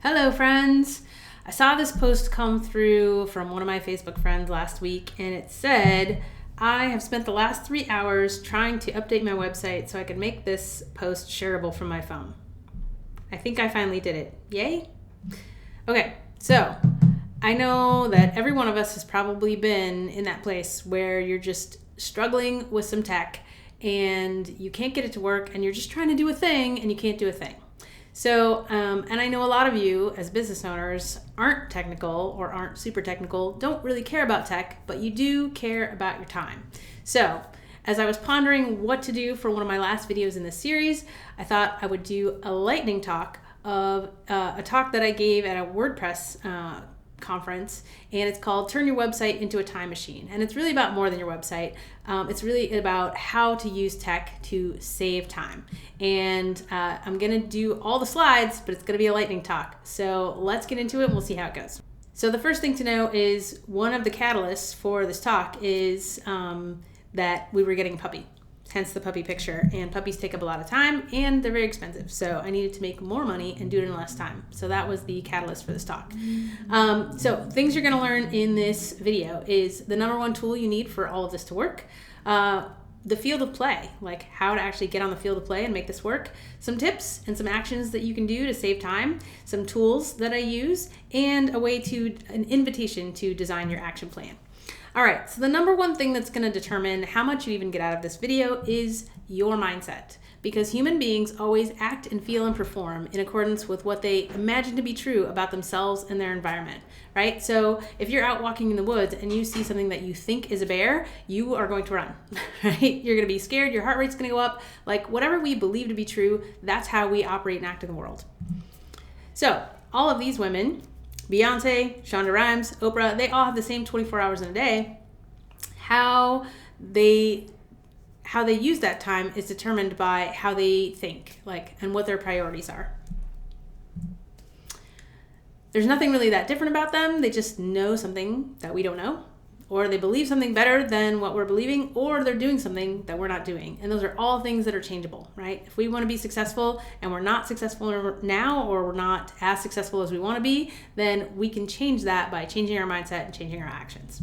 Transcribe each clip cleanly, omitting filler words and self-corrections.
Hello, friends. I saw this post come through from one of my Facebook friends last week, and it said, I have spent the last 3 hours trying to update my website so I could make this post shareable from my phone. I think I finally did it. Yay? Okay, so I know that every one of us has probably been in that place where you're just struggling with some tech and you can't get it to work and you're just trying to do a thing and you can't do a thing. So, and I know a lot of you as business owners aren't technical or aren't super technical, don't really care about tech, but you do care about your time. So, as I was pondering what to do for one of my last videos in this series, I thought I would do a lightning talk of a talk that I gave at a WordPress conference, and it's called Turn Your Website into a Time Machine. And it's really about more than your website. It's really about how to use tech to save time. And I'm gonna do all the slides, but it's gonna be a lightning talk. So let's get into it and we'll see how it goes. So the first thing to know is one of the catalysts for this talk is that we were getting a puppy. Hence the puppy picture, and puppies take up a lot of time and they're very expensive. So I needed to make more money and do it in less time. So that was the catalyst for this talk. So things you're gonna learn in this video is the number one tool you need for all of this to work, the field of play, like how to actually get on the field of play and make this work, some tips and some actions that you can do to save time, some tools that I use, and an invitation to design your action plan. All right, so the number one thing that's going to determine how much you even get out of this video is your mindset, because human beings always act and feel and perform in accordance with what they imagine to be true about themselves and their environment, right? So if you're out walking in the woods and you see something that you think is a bear, you are going to run, right? You're going to be scared, your heart rate's going to go up. Like whatever we believe to be true, that's how we operate and act in the world. So all of these women, Beyonce, Shonda Rhimes, Oprah, they all have the same 24 hours in a day. How they use that time is determined by how they think, and what their priorities are. There's nothing really that different about them. They just know something that we don't know, or they believe something better than what we're believing, or they're doing something that we're not doing. And those are all things that are changeable, right? If we want to be successful and we're not successful now, or we're not as successful as we want to be, then we can change that by changing our mindset and changing our actions.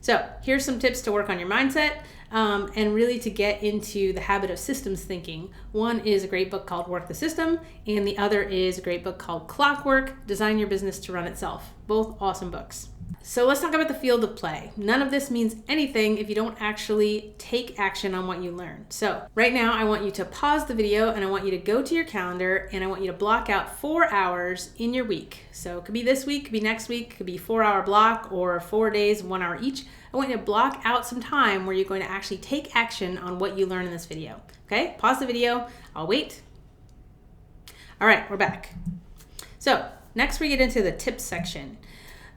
So here's some tips to work on your mindset and really to get into the habit of systems thinking. One is a great book called Work the System, and the other is a great book called Clockwork, Design Your Business to Run Itself. Both awesome books. So let's talk about the field of play. None of this means anything if you don't actually take action on what you learn. So right now I want you to pause the video and I want you to go to your calendar and I want you to block out 4 hours in your week. So it could be this week, could be next week, could be 4-hour block or 4 days, 1 hour each. I want you to block out some time where you're going to actually take action on what you learn in this video. Okay, pause the video, I'll wait. All right, we're back. So next we get into the tips section.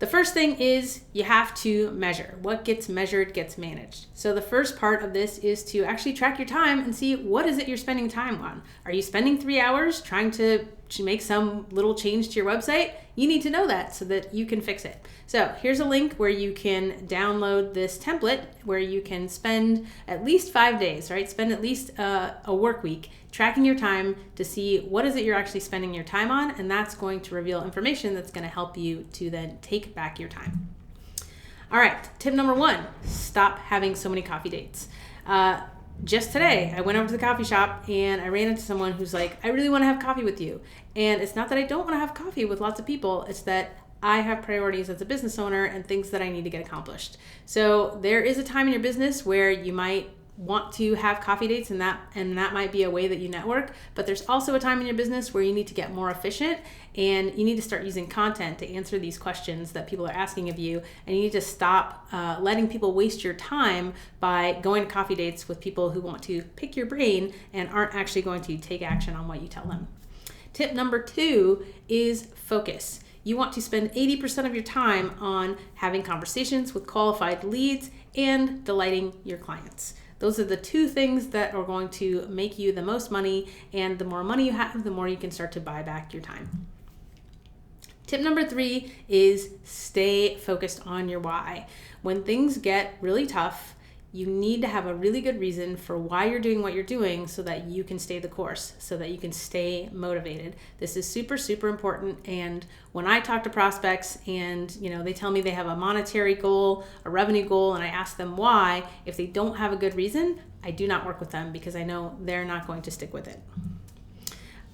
The first thing is you have to measure. What gets measured gets managed. So the first part of this is to actually track your time and see what is it you're spending time on. Are you spending 3 hours trying to make some little change to your website? You need to know that so that you can fix it. So here's a link where you can download this template where you can spend at least 5 days, right? Spend at least a work week tracking your time to see what is it you're actually spending your time on, and that's going to reveal information that's going to help you to then take back your time. All right, tip number 1, stop having so many coffee dates. Just today, I went over to the coffee shop and I ran into someone who's like, I really want to have coffee with you. And it's not that I don't want to have coffee with lots of people, it's that I have priorities as a business owner and things that I need to get accomplished. So there is a time in your business where you might want to have coffee dates, and that might be a way that you network, but there's also a time in your business where you need to get more efficient and you need to start using content to answer these questions that people are asking of you, and you need to stop letting people waste your time by going to coffee dates with people who want to pick your brain and aren't actually going to take action on what you tell them. Tip number 2 is focus. You want to spend 80% of your time on having conversations with qualified leads and delighting your clients. Those are the 2 things that are going to make you the most money, and the more money you have, the more you can start to buy back your time. Tip number 3 is stay focused on your why. When things get really tough, You need to have a really good reason for why you're doing what you're doing so that you can stay the course, so that you can stay motivated. This is super, super important. And when I talk to prospects and, they tell me they have a monetary goal, a revenue goal, and I ask them why, if they don't have a good reason, I do not work with them because I know they're not going to stick with it.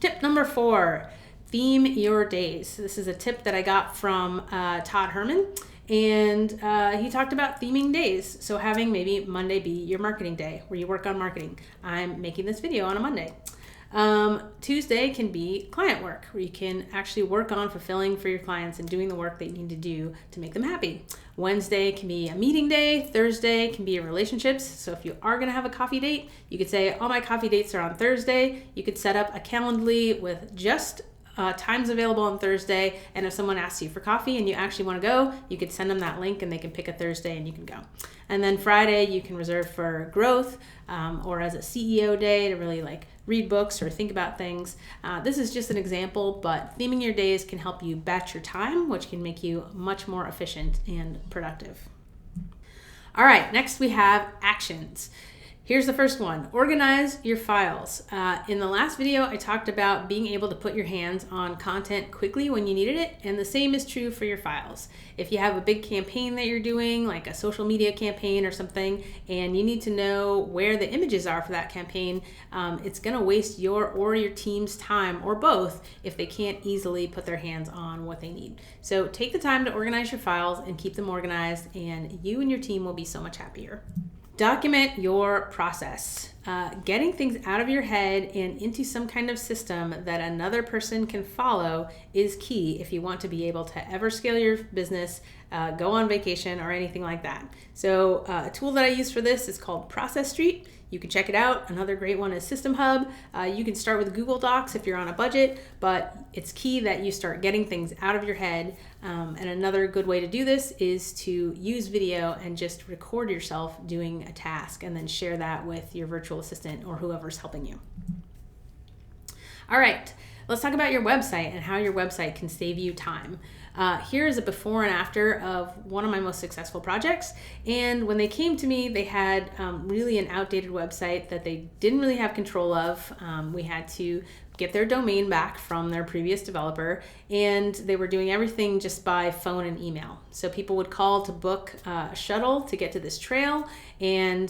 Tip number 4, theme your days. This is a tip that I got from Todd Herman. And he talked about theming days. So having maybe Monday be your marketing day where you work on marketing. I'm making this video on a Monday. Tuesday can be client work where you can actually work on fulfilling for your clients and doing the work that you need to do to make them happy. Wednesday can be a meeting day. Thursday can be your relationships. So if you are going to have a coffee date, you could say, all my coffee dates are on Thursday. You could set up a Calendly with just times available on Thursday, and if someone asks you for coffee and you actually want to go, you could send them that link and they can pick a Thursday and you can go. And then Friday you can reserve for growth or as a CEO day to really read books or think about things. This is just an example, but theming your days can help you batch your time, which can make you much more efficient and productive. All right, next we have actions. Here's the first one, organize your files. In the last video, I talked about being able to put your hands on content quickly when you needed it, and the same is true for your files. If you have a big campaign that you're doing, like a social media campaign or something, and you need to know where the images are for that campaign, it's gonna waste your or your team's time, or both, if they can't easily put their hands on what they need. So take the time to organize your files and keep them organized, and you and your team will be so much happier. Document your process. Getting things out of your head and into some kind of system that another person can follow is key if you want to be able to ever scale your business, go on vacation, or anything like that. So a tool that I use for this is called Process Street. You can check it out. Another great one is System Hub. You can start with Google Docs if you're on a budget, but it's key that you start getting things out of your head. And another good way to do this is to use video and just record yourself doing a task and then share that with your virtual assistant or whoever's helping you. All right, let's talk about your website and how your website can save you time. Here is a before and after of one of my most successful projects. And when they came to me, they had really an outdated website that they didn't really have control of. We had to get their domain back from their previous developer, and they were doing everything just by phone and email. So people would call to book a shuttle to get to this trail, and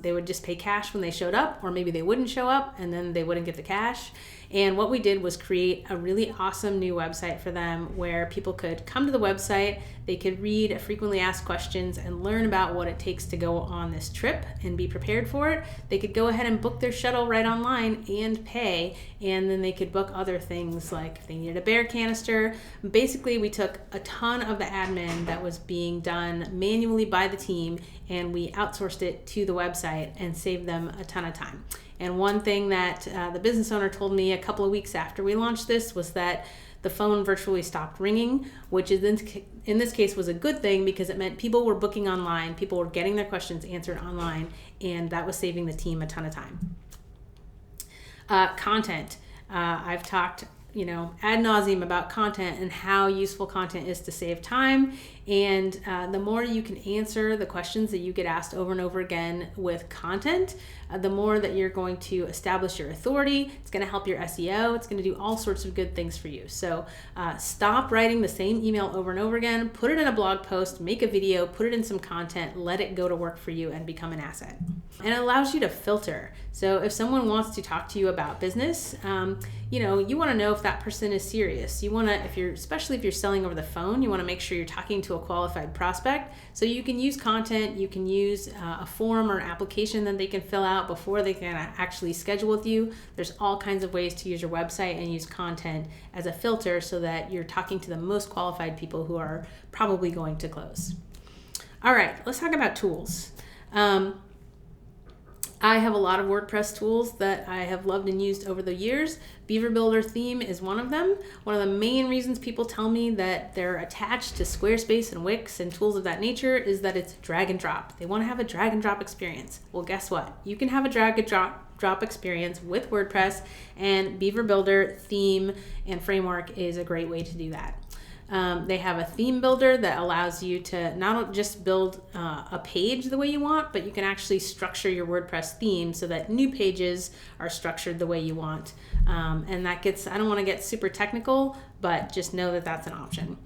they would just pay cash when they showed up, or maybe they wouldn't show up and then they wouldn't get the cash. And what we did was create a really awesome new website for them where people could come to the website, they could read frequently asked questions and learn about what it takes to go on this trip and be prepared for it. They could go ahead and book their shuttle right online and pay, and then they could book other things like if they needed a bear canister. Basically, we took a ton of the admin that was being done manually by the team and we outsourced it to the website and saved them a ton of time. And one thing that the business owner told me a couple of weeks after we launched this was that the phone virtually stopped ringing, which is in this case was a good thing because it meant people were booking online, people were getting their questions answered online, and that was saving the team a ton of time. Content. I've talked ad nauseum about content and how useful content is to save time. And the more you can answer the questions that you get asked over and over again with content, the more that you're going to establish your authority. It's going to help your SEO. It's going to do all sorts of good things for you. So stop writing the same email over and over again. Put it in a blog post, make a video, put it in some content, let it go to work for you and become an asset. And it allows you to filter. So if someone wants to talk to you about business, you want to know if that person is serious. You want to, especially if you're selling over the phone, you want to make sure you're talking to a qualified prospect. So you can use content, you can use a form or application that they can fill out before they can actually schedule with you. There's all kinds of ways to use your website and use content as a filter so that you're talking to the most qualified people who are probably going to close. All right, let's talk about tools. I have a lot of WordPress tools that I have loved and used over the years. Beaver Builder theme is one of them. One of the main reasons people tell me that they're attached to Squarespace and Wix and tools of that nature is that it's drag and drop. They want to have a drag and drop experience. Well, guess what? You can have a drag and drop experience with WordPress, and Beaver Builder theme and framework is a great way to do that. They have a theme builder that allows you to not just build a page the way you want, but you can actually structure your WordPress theme so that new pages are structured the way you want. And that gets, I don't want to get super technical, but just know that that's an option.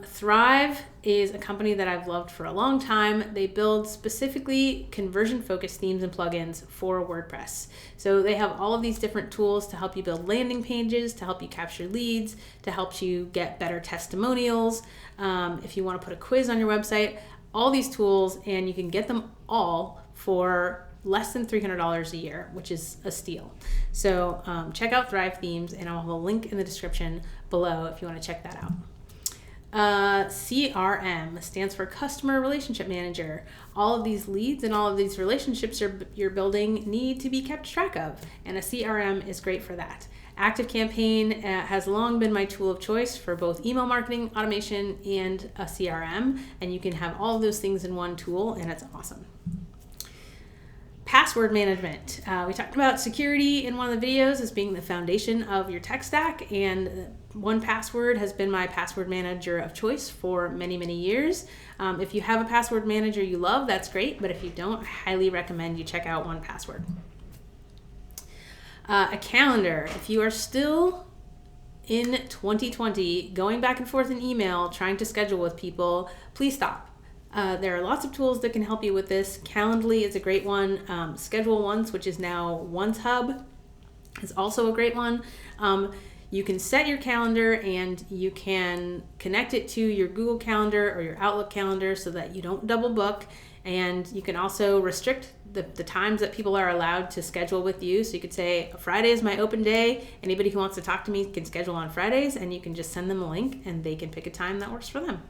Thrive is a company that I've loved for a long time. They build specifically conversion-focused themes and plugins for WordPress. So they have all of these different tools to help you build landing pages, to help you capture leads, to help you get better testimonials. If you want to put a quiz on your website, all these tools, and you can get them all for less than $300 a year, which is a steal. So check out Thrive Themes, and I'll have a link in the description below if you want to check that out. CRM stands for Customer Relationship Manager. All of these leads and all of these relationships you're building need to be kept track of, and a CRM is great for that. ActiveCampaign has long been my tool of choice for both email marketing automation and a CRM, and you can have all of those things in one tool, and it's awesome. Password management. We talked about security in one of the videos as being the foundation of your tech stack, and 1Password has been my password manager of choice for many, many years. If you have a password manager you love, that's great, but if you don't, I highly recommend you check out 1Password. A calendar. If you are still in 2020 going back and forth in email trying to schedule with people, please stop. There are lots of tools that can help you with this. Calendly is a great one. Schedule Once, which is now OneHub, is also a great one. You can set your calendar and you can connect it to your Google Calendar or your Outlook calendar so that you don't double book. And you can also restrict the times that people are allowed to schedule with you. So you could say, Friday is my open day. Anybody who wants to talk to me can schedule on Fridays, and you can just send them a link and they can pick a time that works for them.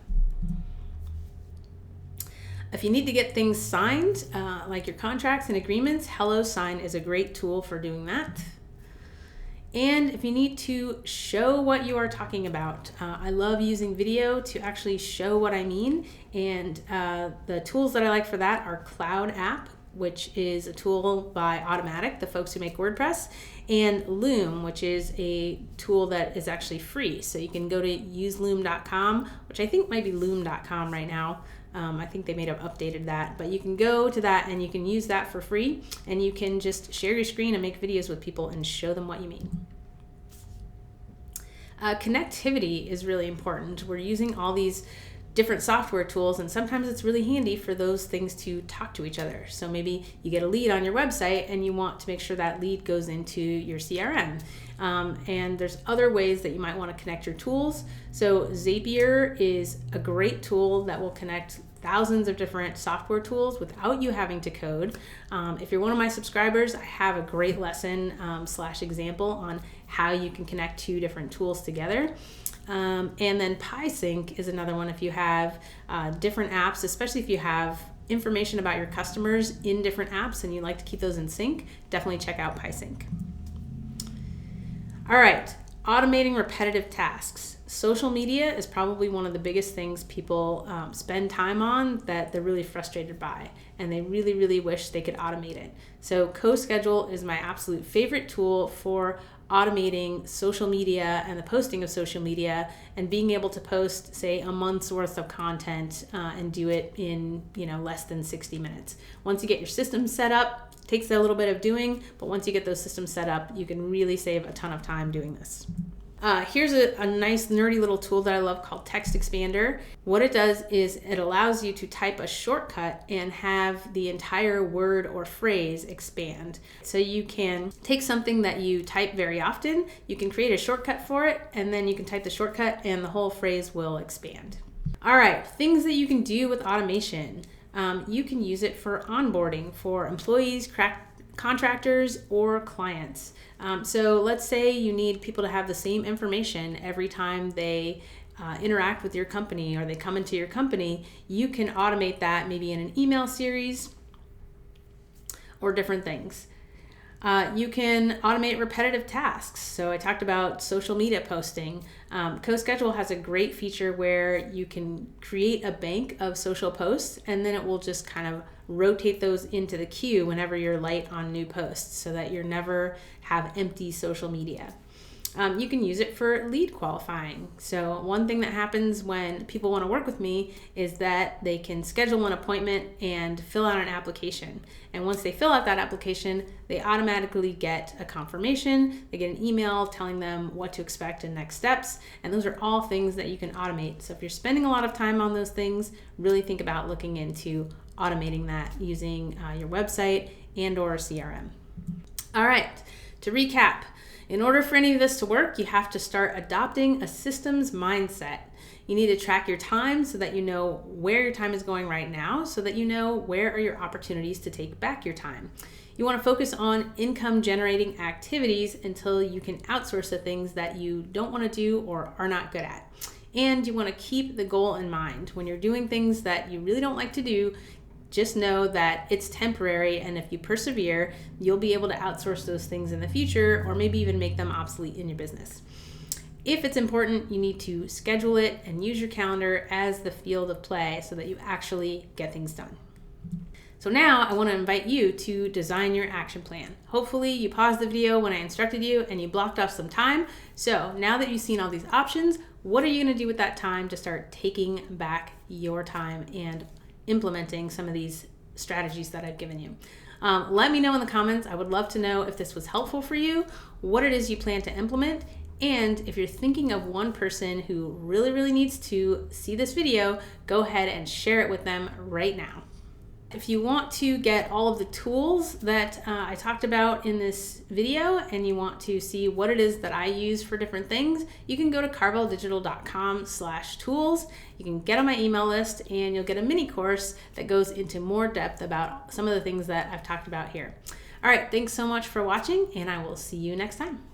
If you need to get things signed, like your contracts and agreements, HelloSign is a great tool for doing that. And if you need to show what you are talking about, I love using video to actually show what I mean. And the tools that I like for that are Cloud App, which is a tool by Automatic, the folks who make WordPress, and Loom, which is a tool that is actually free. So you can go to useloom.com, which I think might be loom.com right now. I think they may have updated that, but you can go to that and you can use that for free, and you can just share your screen and make videos with people and show them what you mean. Connectivity is really important. We're using all these different software tools, and sometimes it's really handy for those things to talk to each other. So maybe you get a lead on your website and you want to make sure that lead goes into your CRM. And there's other ways that you might want to connect your tools. So Zapier is a great tool that will connect thousands of different software tools without you having to code. If you're one of my subscribers, I have a great lesson / example on how you can connect two different tools together. And then PieSync is another one. If you have different apps, especially if you have information about your customers in different apps and you like to keep those in sync, definitely check out PieSync. All right, automating repetitive tasks. Social media is probably one of the biggest things people spend time on that they're really frustrated by, and they really, really wish they could automate it. So CoSchedule is my absolute favorite tool for automating social media and the posting of social media, and being able to post, say, a month's worth of content and do it in less than 60 minutes. Once you get your system set up, it takes a little bit of doing, but once you get those systems set up, you can really save a ton of time doing this. Here's a nice nerdy little tool that I love called Text Expander. What it does is it allows you to type a shortcut and have the entire word or phrase expand. So you can take something that you type very often, you can create a shortcut for it, and then you can type the shortcut and the whole phrase will expand. All right, things that you can do with automation. You can use it for onboarding for employees, contractors, or clients. So let's say you need people to have the same information every time they interact with your company or they come into your company. You can automate that maybe in an email series or different things. You can automate repetitive tasks. So I talked about social media posting. CoSchedule has a great feature where you can create a bank of social posts, and then it will just kind of rotate those into the queue whenever you're light on new posts, so that you never have empty social media. You can use it for lead qualifying. So one thing that happens when people want to work with me is that they can schedule an appointment and fill out an application. And once they fill out that application, they automatically get a confirmation. They get an email telling them what to expect and next steps. And those are all things that you can automate. So if you're spending a lot of time on those things, really think about looking into automating that using your website and or CRM. All right, to recap, in order for any of this to work, you have to start adopting a systems mindset. You need to track your time so that you know where your time is going right now, so that you know where are your opportunities to take back your time. You want to focus on income generating activities until you can outsource the things that you don't want to do or are not good at. And you want to keep the goal in mind. When you're doing things that you really don't like to do, just know that it's temporary, and if you persevere, you'll be able to outsource those things in the future, or maybe even make them obsolete in your business. If it's important, you need to schedule it and use your calendar as the field of play so that you actually get things done. So now I want to invite you to design your action plan. Hopefully you paused the video when I instructed you and you blocked off some time. So now that you've seen all these options, what are you going to do with that time to start taking back your time and implementing some of these strategies that I've given you? Let me know in the comments. I would love to know if this was helpful for you, what it is you plan to implement, and if you're thinking of one person who really needs to see this video, go ahead and share it with them right now. If you want to get all of the tools that I talked about in this video, and you want to see what it is that I use for different things, you can go to carveldigital.com/tools. You can get on my email list and you'll get a mini course that goes into more depth about some of the things that I've talked about here. All right, thanks so much for watching, and I will see you next time.